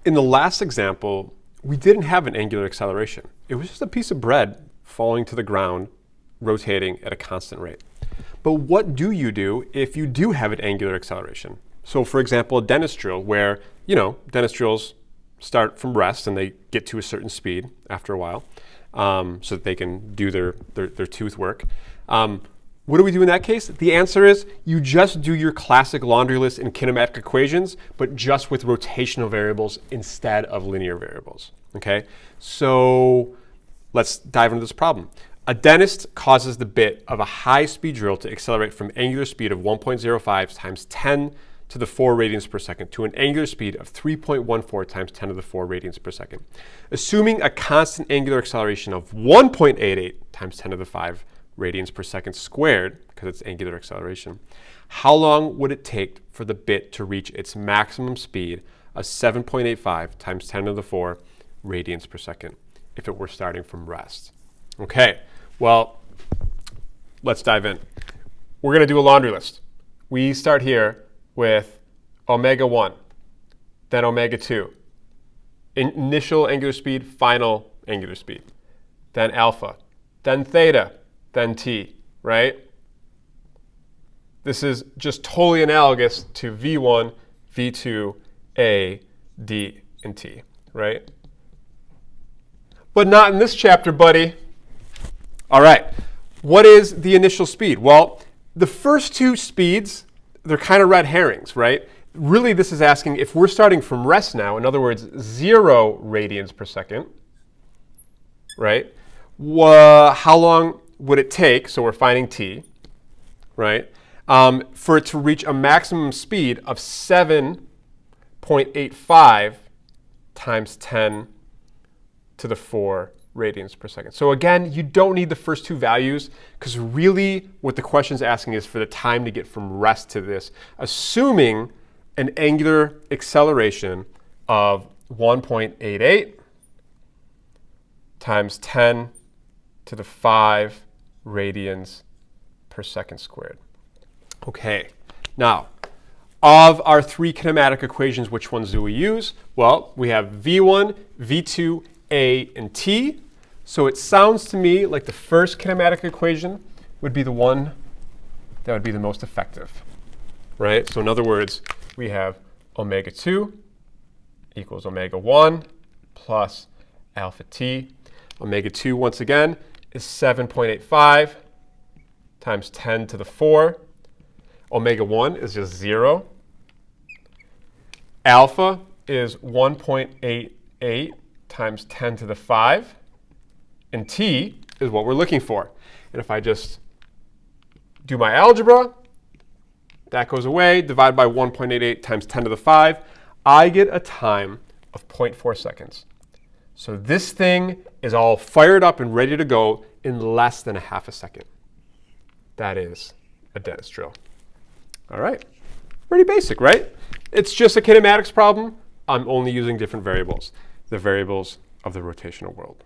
In the last example, we didn't have an angular acceleration. It was just a piece of bread falling to the ground, rotating at a constant rate. But what do you do if you do have an angular acceleration? So for example, a dentist drill where, dentist drills start from rest and they get to a certain speed after a while so that they can do their tooth work. What do we do in that case? The answer is you just do your classic laundry list in kinematic equations, but just with rotational variables instead of linear variables. Okay? So let's dive into this problem. A dentist causes the bit of a high-speed drill to accelerate from angular speed of 1.05 times 10 to the 4 radians per second to an angular speed of 3.14 times 10 to the 4 radians per second. Assuming a constant angular acceleration of 1.88 times 10 to the 5 radians per second squared, because it's angular acceleration, how long would it take for the bit to reach its maximum speed of 7.85 times 10 to the 4 radians per second if it were starting from rest? Okay, well, let's dive in. We're going to do a laundry list. We start here with omega 1, then omega 2, initial angular speed, final angular speed, then alpha, then theta, then t, right? This is just totally analogous to V1, V2, A, D, and T, right? But not in this chapter, buddy. All right, what is the initial speed? Well, the first two speeds, they're kind of red herrings, right? Really, this is asking if we're starting from rest now, in other words, 0 radians per second, right? How long would it take, so we're finding t, right, for it to reach a maximum speed of 7.85 times 10 to the 4 radians per second. So again, you don't need the first two values because really what the question is asking is for the time to get from rest to this, assuming an angular acceleration of 1.88 times 10 to the 5 radians per second squared. Okay, now, of our three kinematic equations, which ones do we use? Well, we have V1, V2, A, and T. So it sounds to me like the first kinematic equation would be the one that would be the most effective, right? So in other words, we have omega 2 equals omega 1 plus alpha t. Omega 2, once again, is 7.85 times 10 to the 4. Omega 1 is just 0. Alpha is 1.88 times 10 to the 5. And t is what we're looking for. And if I just do my algebra, that goes away, divide by 1.88 times 10 to the 5, I get a time of 0.4 seconds. So this thing is all fired up and ready to go in less than a half a second. That is a dentist drill. All right, pretty basic, right? It's just a kinematics problem. I'm only using different variables, the variables of the rotational world.